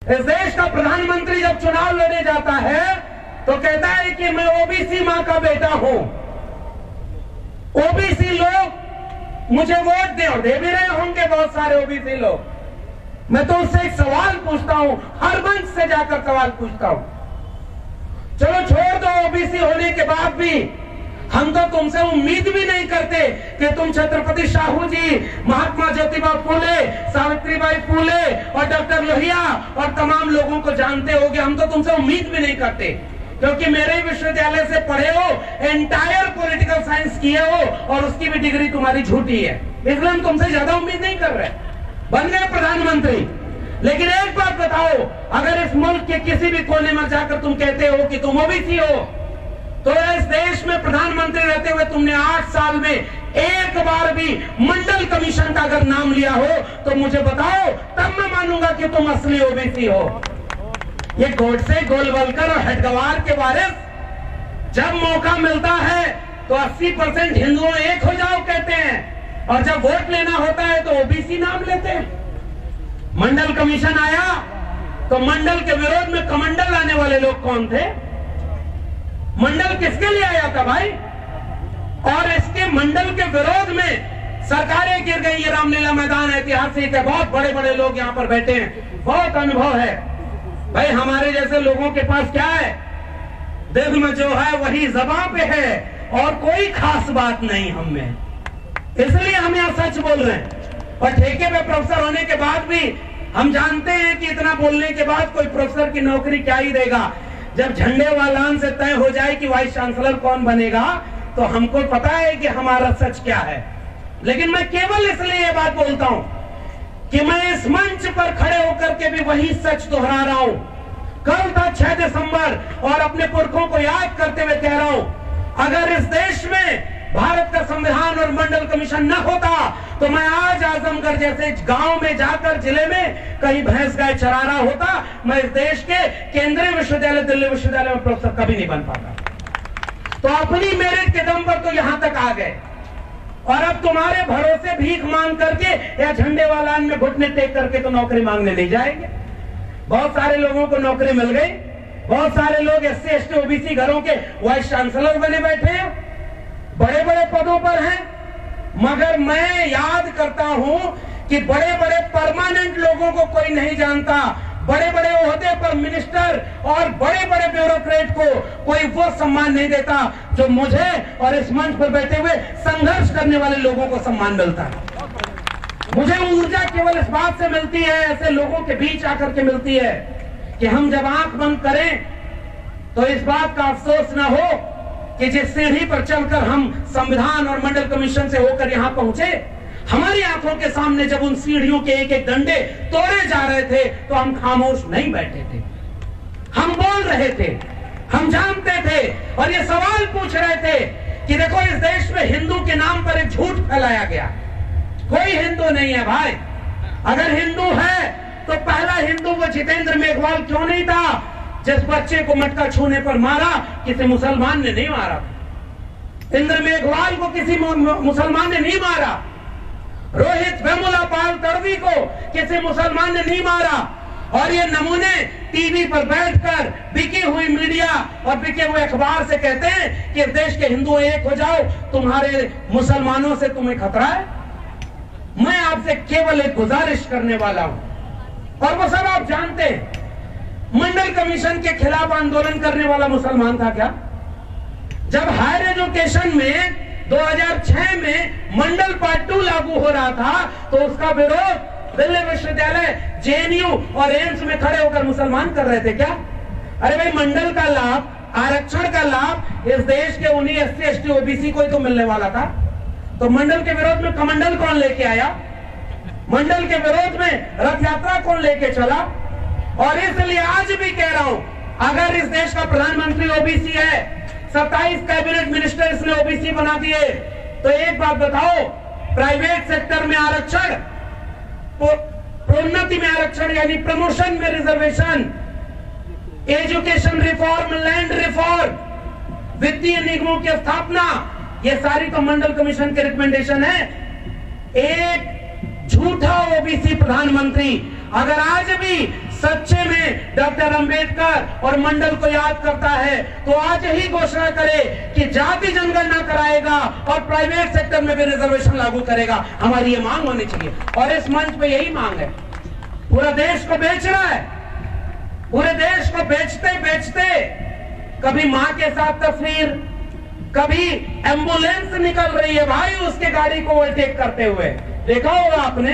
इस देश का प्रधानमंत्री जब चुनाव लड़ने जाता है तो कहता है कि मैं ओबीसी मां का बेटा हूं, ओबीसी लोग मुझे वोट दे, और दे भी रहे होंगे बहुत सारे ओबीसी लोग। मैं तो उससे एक सवाल पूछता हूं, हर मंच से जाकर सवाल पूछता हूं। चलो छोड़ दो, ओबीसी होने के बाद भी हम तो तुमसे उम्मीद भी नहीं करते कि तुम छत्रपति शाहू जी, महात्मा ज्योतिबा फूले, सावित्रीबाई फूले और डॉक्टर लोहिया और तमाम लोगों को जानते होगे। हम तो तुमसे उम्मीद भी नहीं करते, क्योंकि मेरे विश्वविद्यालय से पढ़े हो, एंटायर पॉलिटिकल साइंस किए हो और उसकी भी डिग्री तुम्हारी झूठी है, इसलिए हम तुमसे ज्यादा उम्मीद नहीं कर रहे। बन गए प्रधानमंत्री, लेकिन एक बात बताओ, अगर इस मुल्क के किसी भी कोने में जाकर तुम कहते हो कि तुम ओबीसी हो, तो इस देश में प्रधानमंत्री रहते हुए तुमने 8 साल में एक बार भी मंडल कमीशन का अगर नाम लिया हो तो मुझे बताओ, तब मैं मानूंगा कि तुम असली ओबीसी हो। ये गोडसे, गोलवलकर और हेडगवार के वारिस जब मौका मिलता है तो 80% हिंदुओं एक हो जाओ कहते हैं, और जब वोट लेना होता है तो ओबीसी नाम लेते हैं। मंडल कमीशन आया तो मंडल के विरोध में कमंडल लाने वाले लोग कौन थे? मंडल किसके लिए आया था भाई? और इसके मंडल के विरोध में सरकारें गिर गई। ये रामलीला मैदान ऐतिहासिक है, बहुत बड़े बड़े लोग यहाँ पर बैठे हैं, बहुत अनुभव है भाई। हमारे जैसे लोगों के पास क्या है, दिल में जो है वही ज़बान पे है, और कोई खास बात नहीं हम में, इसलिए हम यहाँ सच बोल रहे हैं। और ठेके पे प्रोफेसर होने के बाद भी हम जानते हैं कि इतना बोलने के बाद कोई प्रोफेसर की नौकरी क्या ही देगा। जब झंडे वालान से तय हो जाए कि वाइस चांसलर कौन बनेगा तो हमको पता है कि हमारा सच क्या है। लेकिन मैं केवल इसलिए ये बात बोलता हूं कि मैं इस मंच पर खड़े होकर के भी वही सच दोहरा रहा हूं। कल था 6 दिसंबर और अपने पुरखों को याद करते हुए कह रहा हूं, अगर इस देश में भारत का संविधान और मंडल कमीशन न होता तो मैं आज आजमगढ़ जैसे गांव में जाकर जिले में कहीं भैंस गाय चरा रहा होता। मैं इस देश के केंद्रीय विश्वविद्यालय, दिल्ली विश्वविद्यालय में प्रोफेसर कभी नहीं बन पाता। तो अपनी मेरिट के दम पर तो यहां तक आ गए, और अब तुम्हारे भरोसे भीख मांग करके या झंडे वालान में घुटने टेक करके तो नौकरी मांगने नहीं जाएंगे। बहुत सारे लोगों को नौकरी मिल गई, बहुत सारे लोग SC ST OBC घरों के वाइस चांसलर बने बैठे हैं, बड़े बड़े पदों पर हैं। मगर मैं याद करता हूं कि बड़े बड़े परमानेंट लोगों को कोई नहीं जानता, बड़े बड़े ओहदे पर मिनिस्टर और बड़े बड़े ब्यूरोक्रेट को कोई वो सम्मान नहीं देता जो मुझे और इस मंच पर बैठे हुए संघर्ष करने वाले लोगों को सम्मान मिलता है। मुझे ऊर्जा केवल इस बात से मिलती है, ऐसे लोगों के बीच आकर के मिलती है कि हम जब आंख बंद करें तो इस बात का अफसोस ना हो कि जिस सीढ़ी पर चलकर हम संविधान और मंडल कमीशन से होकर यहां पहुंचे, हमारी आंखों के सामने जब उन सीढ़ियों के एक एक डंडे तोड़े जा रहे थे तो हम खामोश नहीं बैठे थे, हम बोल रहे थे, हम जानते थे और ये सवाल पूछ रहे थे कि देखो इस देश में हिंदू के नाम पर एक झूठ फैलाया गया। कोई हिंदू नहीं है भाई। अगर हिंदू है तो पहला हिंदू वो जितेंद्र मेघवाल क्यों नहीं था जिस बच्चे को मटका छूने पर मारा? किसी मुसलमान ने नहीं मारा। इंद्र मेघवाल को किसी मुसलमान ने नहीं मारा। रोहित वेमुला पाल तड़वी को किसी मुसलमान ने नहीं मारा। और ये नमूने टीवी पर बैठकर बिकी हुई मीडिया और बिके हुए अखबार से कहते हैं कि देश के हिंदू एक हो जाओ, तुम्हारे मुसलमानों से तुम्हें खतरा है। मैं आपसे केवल एक गुजारिश करने वाला हूं, और वो सब आप जानते हैं। मंडल कमीशन के खिलाफ आंदोलन करने वाला मुसलमान था क्या? जब हायर एजुकेशन में 2006 में मंडल पार्ट 2 लागू हो रहा था तो उसका विरोध दिल्ली विश्वविद्यालय, JNU और एम्स में खड़े होकर मुसलमान कर रहे थे क्या? अरे भाई, मंडल का लाभ, आरक्षण का लाभ इस देश के उन्हीं SC ST OBC को ही तो मिलने वाला था। तो मंडल के विरोध में कमंडल कौन लेके आया? मंडल के विरोध में रथ यात्रा कौन लेके चला? और इसलिए आज भी कह रहा हूं, अगर इस देश का प्रधानमंत्री OBC है, 27 कैबिनेट मिनिस्टर इसने OBC बना दिए, तो एक बात बताओ, प्राइवेट सेक्टर में आरक्षण, प्रोन्नति में आरक्षण यानी प्रमोशन में reservation, education reform, land reform, वित्तीय निगमों की स्थापना, ये सारी तो मंडल कमीशन के रिकमेंडेशन है। एक झूठा OBC प्रधानमंत्री अगर आज भी सच्चे में डॉक्टर अंबेडकर और मंडल को याद करता है तो आज ही घोषणा करे कि जाति जनगणना कराएगा और प्राइवेट सेक्टर में भी रिजर्वेशन लागू करेगा। हमारी ये मांग होनी चाहिए और इस मंच पे यही मांग है। पूरा देश को बेच रहा है, पूरे देश को बेचते बेचते कभी मां के साथ तस्वीर, कभी एम्बुलेंस निकल रही है भाई उसके गाड़ी को ओवरटेक करते हुए, देखा होगा आपने।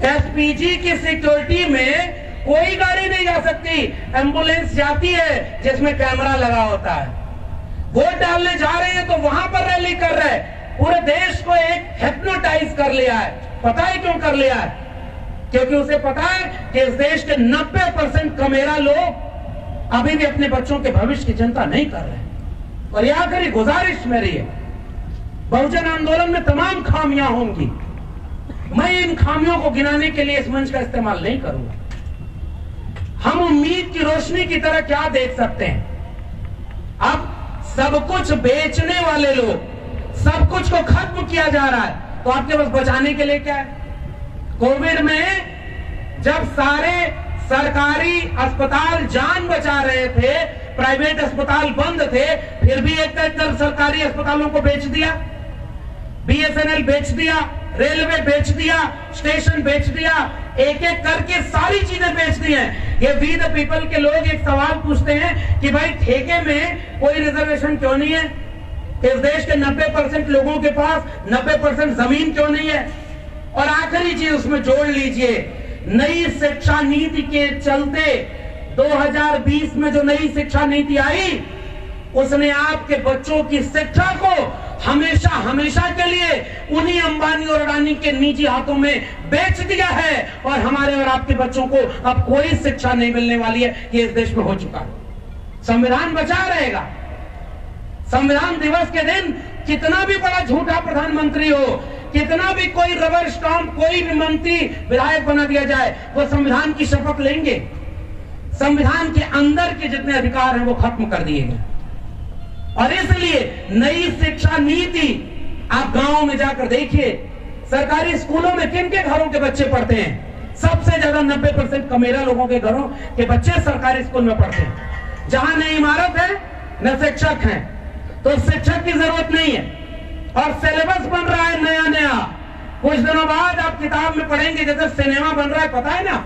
एसपीजी की सिक्योरिटी में कोई गाड़ी नहीं जा सकती, एम्बुलेंस जाती है जिसमें कैमरा लगा होता है। वोट डालने जा रहे हैं तो वहां पर रैली कर रहे हैं। पूरे देश को एक हिप्नोटाइज कर लिया है। पता है क्यों कर लिया है? क्योंकि उसे पता है कि इस देश के 90% कमेरा लोग अभी भी अपने बच्चों के भविष्य की चिंता नहीं कर रहे। और यह आखिरी गुजारिश मेरी है, बहुजन आंदोलन में तमाम खामियां होंगी, मैं इन खामियों को गिनाने के लिए इस मंच का इस्तेमाल नहीं करूंगा। हम उम्मीद की रोशनी की तरह क्या देख सकते हैं? अब सब कुछ बेचने वाले लोग, सब कुछ को खत्म किया जा रहा है, तो आपके पास बचाने के लिए क्या है? कोविड में जब सारे सरकारी अस्पताल जान बचा रहे थे, प्राइवेट अस्पताल बंद थे, फिर भी एक तरफ सरकारी अस्पतालों को बेच दिया, बीएसएनएल बेच दिया, रेलवे बेच दिया, स्टेशन बेच दिया, एक एक करके सारी चीजें बेच दी हैं। ये वी द पीपल के लोग एक सवाल पूछते हैं कि भाई ठेके में कोई रिजर्वेशन क्यों नहीं है? इस देश के 90% लोगों के पास 90% जमीन क्यों नहीं है? और आखिरी चीज उसमें जोड़ लीजिए, नई शिक्षा नीति के चलते 2020 में जो नई शिक्षा नीति आई, उसने आपके बच्चों की शिक्षा को हमेशा हमेशा के लिए उन्हीं अंबानी और अडानी के निजी हाथों में बेच दिया है और हमारे और आपके बच्चों को अब कोई शिक्षा नहीं मिलने वाली है। ये इस देश में हो चुका है। संविधान बचा रहेगा। संविधान दिवस के दिन कितना भी बड़ा झूठा प्रधानमंत्री हो, कितना भी कोई रबर स्टाम्प, कोई भी मंत्री विधायक बना दिया जाए, वो संविधान की शपथ लेंगे। संविधान के अंदर के जितने अधिकार हैं वो खत्म कर दिए गए। और इसलिए नई शिक्षा नीति, आप गांवों में जाकर देखिए, सरकारी स्कूलों में किन के घरों के बच्चे पढ़ते हैं? सबसे ज्यादा 90% कमेरा लोगों के घरों के बच्चे सरकारी स्कूल में पढ़ते हैं। जहां न इमारत है न शिक्षक है, तो शिक्षक की जरूरत नहीं है। और सिलेबस बन रहा है नया नया। कुछ दिनों बाद आप किताब में पढ़ेंगे जैसे सिनेमा बन रहा है, पता है ना,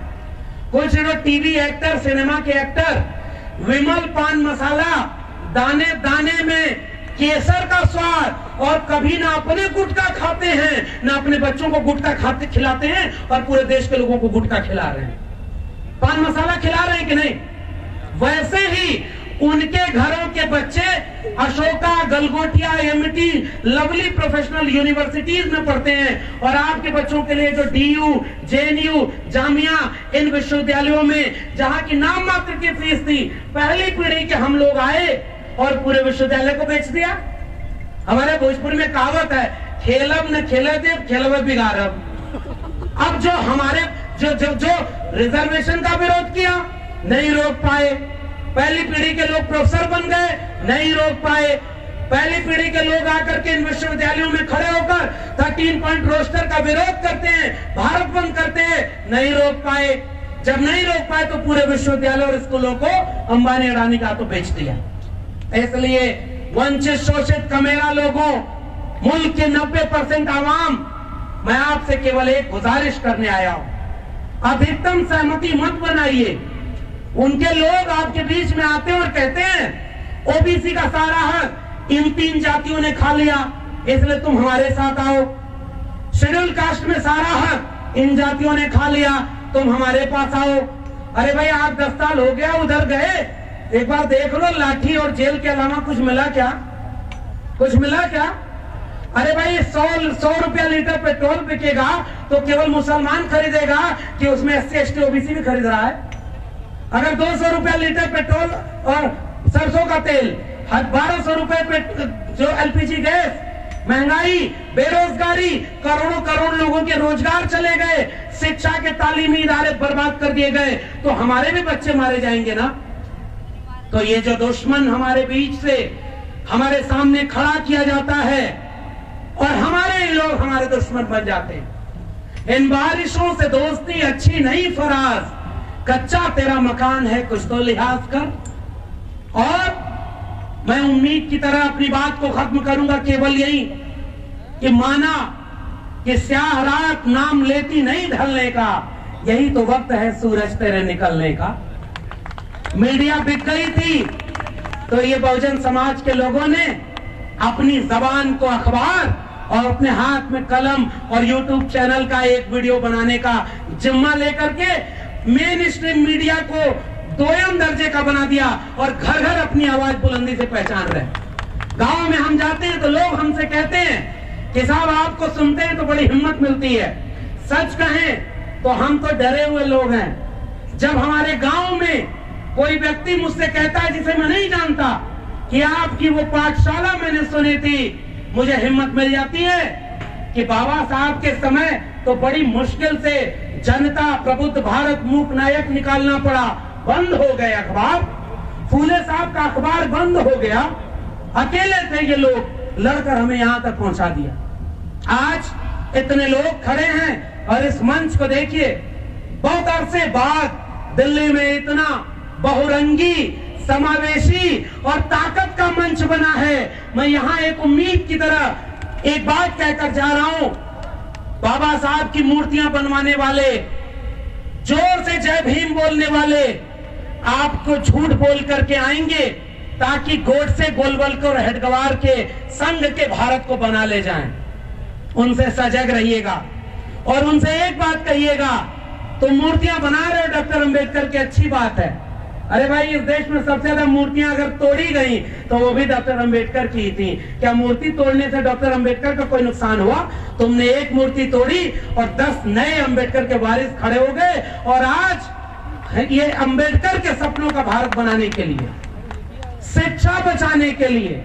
कुछ जो टीवी एक्टर, सिनेमा के एक्टर, विमल पान मसाला, दाने दाने में केसर का स्वाद, और कभी ना अपने गुटखा खाते हैं ना अपने बच्चों को गुटखा खाते खिलाते हैं, और पूरे देश के लोगों को गुटखा खिला रहे हैं, पान मसाला खिला रहे हैं कि नहीं? वैसे ही उनके घरों के बच्चे Ashoka, Galgotia, Amity, lovely professional universities में पढ़ते हैं। और आपके बच्चों के लिए जो डीयू, जेएनयू, जामिया, इन विश्वविद्यालयों में जहां की नाम मात्र की फीस थी, पहली पीढ़ी के हम लोग आए और पूरे विश्वविद्यालय को बेच दिया। हमारे भोजपुर में कहावत है, खेलब न खेले थे, खेलब बिगाड़ब। अब जो हमारे जो रिजर्वेशन का विरोध किया, नहीं रोक पाए। पहली पीढ़ी के लोग प्रोफेसर बन गए, नहीं रोक पाए। पहली पीढ़ी के लोग आकर के इन विश्वविद्यालयों में खड़े होकर 13 पॉइंट रोस्टर का विरोध करते हैं, भारत बंद करते हैं, नहीं रोक पाए। जब नहीं रोक पाए तो पूरे विश्वविद्यालय और स्कूलों को अंबानी अडानी का तो बेच दिया। इसलिए वंचित, शोषित, कमेरा लोगों, मुल्क के 90% आवाम, मैं आपसे केवल एक गुजारिश करने आया हूं, अधिकतम सहमति मत बनाइए। उनके लोग आपके बीच में आते हैं और कहते हैं ओबीसी का सारा हक इन 3 जातियों ने खा लिया, इसलिए तुम हमारे साथ आओ। शेड्यूल कास्ट में सारा हक इन जातियों ने खा लिया, तुम हमारे पास आओ। अरे भाई, 8-10 साल हो गया उधर गए, एक बार देख लो, लाठी और जेल के अलावा कुछ मिला क्या? कुछ मिला क्या? अरे भाई, 100 रुपया लीटर पेट्रोल बिकेगा तो केवल मुसलमान खरीदेगा कि उसमें SC ST OBC भी खरीद रहा है? अगर 200 रुपया लीटर पेट्रोल और सरसों का तेल, 1200 रुपए पे जो LPG गैस, महंगाई, बेरोजगारी, करोड़ों करोड़ लोगों के रोजगार चले गए, शिक्षा के तालीमी इदारे बर्बाद कर दिए गए, तो हमारे भी बच्चे मारे जाएंगे ना। तो ये जो दुश्मन हमारे बीच से हमारे सामने खड़ा किया जाता है और हमारे लोग हमारे दुश्मन बन जाते हैं। इन बारिशों से दोस्ती अच्छी नहीं फराज, कच्चा तेरा मकान है, कुछ तो लिहाज कर। और मैं उम्मीद की तरह अपनी बात को खत्म करूंगा केवल यही कि माना कि स्याह रात नाम लेती नहीं ढलने का, यही तो वक्त है सूरज तेरे निकलने का। मीडिया बिक गई थी तो ये बहुजन समाज के लोगों ने अपनी जबान को अखबार और अपने हाथ में कलम और यूट्यूब चैनल का एक वीडियो बनाने का जिम्मा लेकर के मेन स्ट्रीम मीडिया को दोयम दर्जे का बना दिया और घर घर अपनी आवाज बुलंदी से पहचान रहे। गांव में हम जाते हैं तो लोग हमसे कहते हैं कि साहब आपको सुनते हैं तो बड़ी हिम्मत मिलती है। सच कहें तो हम तो डरे हुए लोग हैं। जब हमारे गांव में कोई व्यक्ति मुझसे कहता है जिसे मैं नहीं जानता कि आपकी वो पाठशाला मैंने सुनी थी, मुझे हिम्मत मिल जाती है कि बाबा साहब के समय तो बड़ी मुश्किल से जनता प्रबुद्ध भारत मूक नायक निकालना पड़ा, बंद हो गए अखबार, फूले साहब का अखबार बंद हो गया, अकेले थे ये लोग, लड़कर हमें यहां तक पहुंचा दिया। आज इतने लोग खड़े हैं और इस मंच को देखिए, बहुत अरसे बाद दिल्ली में इतना बहुरंगी, समावेशी और ताकत का मंच बना है। मैं यहां एक उम्मीद की तरह एक बात कहकर जा रहा हूं, बाबा साहब की मूर्तियां बनवाने वाले, जोर से जय भीम बोलने वाले आपको झूठ बोल करके आएंगे ताकि गोडसे गोलवलकर और हेडगवार के संघ के भारत को बना ले जाएं। उनसे सजग रहिएगा और उनसे एक बात कहिएगा, तो मूर्तियां बना रहे हो डॉक्टर अंबेडकर की, अच्छी बात है। अरे भाई, इस देश में सबसे ज्यादा मूर्तियां अगर तोड़ी गई तो वो भी डॉक्टर अंबेडकर की थी। क्या मूर्ति तोड़ने से डॉक्टर अंबेडकर का कोई नुकसान हुआ? तुमने एक मूर्ति तोड़ी और 10 नए अंबेडकर के वारिस खड़े हो गए और आज ये अंबेडकर के सपनों का भारत बनाने के लिए, शिक्षा बचाने के लिए,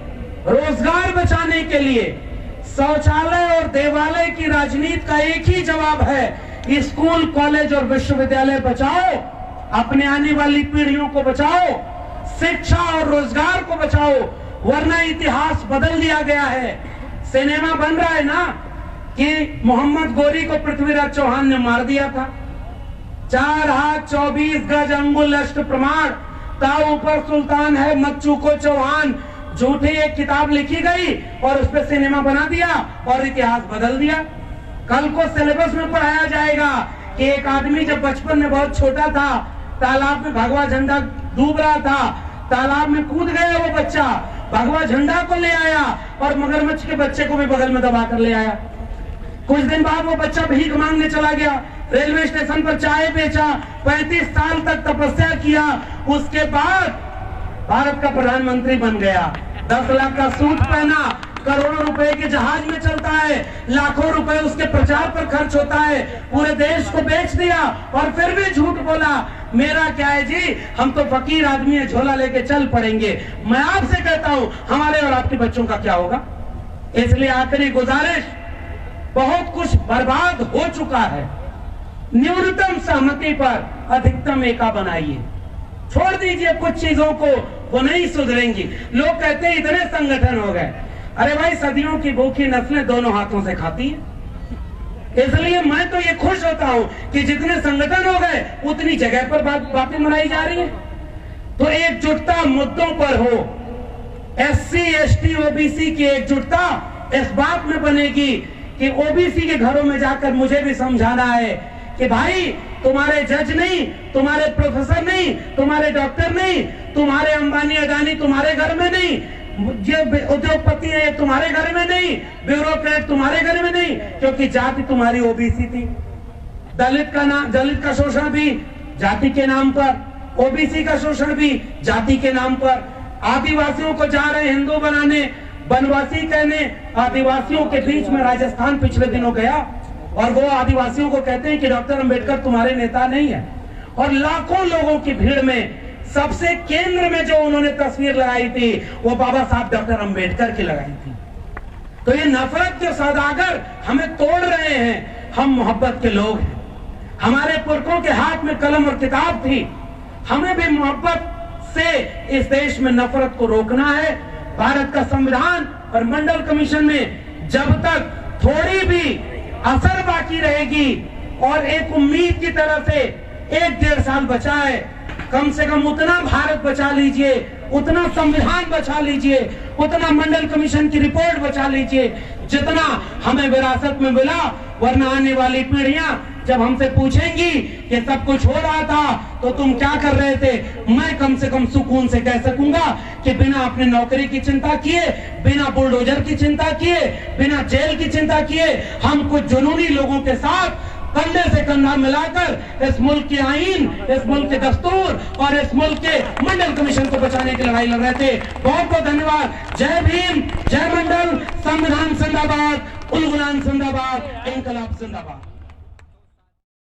रोजगार बचाने के लिए, शौचालय और देवालय की राजनीति का एक ही जवाब है, स्कूल, कॉलेज और विश्वविद्यालय बचाओ, अपने आने वाली पीढ़ियों को बचाओ, शिक्षा और रोजगार को बचाओ, वरना इतिहास बदल दिया गया है। सिनेमा बन रहा है ना कि मोहम्मद गोरी को पृथ्वीराज चौहान ने मार दिया था, 4 हाथ 24 गज अंगुल अष्ट प्रमाण, ताऊ पर सुल्तान है मत चूको चौहान, झूठी एक किताब लिखी गई और उस पर सिनेमा बना दिया और इतिहास बदल दिया। कल को सिलेबस में पढ़ाया जाएगा कि एक आदमी जब बचपन में बहुत छोटा था, तालाब में भगवा झंडा डूब रहा था, तालाब में कूद गया वो बच्चा, भगवा झंडा को ले आया और मगरमच्छ के बच्चे को भी बगल में दबा कर ले आया। कुछ दिन बाद वो बच्चा भीख मांगने चला गया, रेलवे स्टेशन पर चाय बेचा, 35 साल तक तपस्या किया, उसके बाद भारत का प्रधानमंत्री बन गया, 10 लाख का सूट पहना, करोड़ों रुपए के जहाज में चलता है, लाखों रुपए उसके प्रचार पर खर्च होता है, पूरे देश को बेच दिया और फिर भी झूठ बोला। मेरा क्या है जी, हम तो फकीर आदमी है, झोला लेके चल पड़ेंगे। मैं आपसे कहता हूं, हमारे और आपके बच्चों का क्या होगा? इसलिए आखिरी गुजारिश, बहुत कुछ बर्बाद हो चुका है, न्यूनतम सहमति पर अधिकतम एका बनाइए, छोड़ दीजिए कुछ चीजों को, वो नहीं सुधरेंगी। लोग कहते हैं इतने संगठन हो गए, अरे भाई, सदियों की भूखी नस्लें दोनों हाथों से खाती है। इसलिए मैं तो ये खुश होता हूं कि जितने संगठन हो गए उतनी जगह पर बातें मनाई जा रही है। तो एकजुटता मुद्दों पर हो, SC ST OBC की एकजुटता इस बात में बनेगी कि OBC के घरों में जाकर मुझे भी समझाना है कि भाई, तुम्हारे जज नहीं, तुम्हारे प्रोफेसर नहीं, तुम्हारे डॉक्टर नहीं, तुम्हारे अंबानी अडानी तुम्हारे घर में नहीं, ये उद्योगपति है तुम्हारे घर में नहीं, ब्यूरोक्रेट तुम्हारे घर में नहीं, क्योंकि जाति तुम्हारी OBC थी। दलित का शोषण भी जाति के नाम पर, OBC का शोषण भी जाति के नाम पर, आदिवासियों को जा रहे हिंदू बनाने, वनवासी कहने। आदिवासियों के बीच में राजस्थान पिछले दिनों गया और वो आदिवासियों को कहते हैं कि डॉक्टर अंबेडकर तुम्हारे नेता नहीं है, और लाखों लोगों की भीड़ में सबसे केंद्र में जो उन्होंने तस्वीर लगाई थी वो बाबा साहब डॉक्टर अंबेडकर की लगाई थी। तो ये नफरत के सौदागर हमें तोड़ रहे हैं। हम मोहब्बत के लोग हैं, हमारे पुरखों के हाथ में कलम और किताब थी, हमें भी मोहब्बत से इस देश में नफरत को रोकना है। भारत का संविधान और मंडल कमीशन में जब तक थोड़ी भी असर बाकी रहेगी और एक उम्मीद की तरह से 1-1.5 साल बचा है, कम से कम उतना भारत बचा लीजिए, उतना संविधान बचा लीजिए, उतना मंडल कमीशन की रिपोर्ट बचा लीजिए जितना हमें विरासत में मिला। वरना आने वाली पीढ़ियां जब हमसे पूछेंगी कि सब कुछ हो रहा था तो तुम क्या कर रहे थे, मैं कम से कम सुकून से कह सकूंगा कि बिना अपने नौकरी की चिंता किए, बिना बुलडोजर की चिंता किए, बिना जेल की चिंता किए, हम कुछ जुनूनी लोगों के साथ कंधे से कंधा मिलाकर इस मुल्क के आईन, इस मुल्क के दस्तूर और इस मुल्क के मंडल कमीशन को बचाने की लड़ाई लड़ रहे थे। बहुत बहुत धन्यवाद। जय भीम, जय मंडल, संविधान जिंदाबाद, उल गुलाम जिंदाबाद, इंकलाब जिंदाबाद।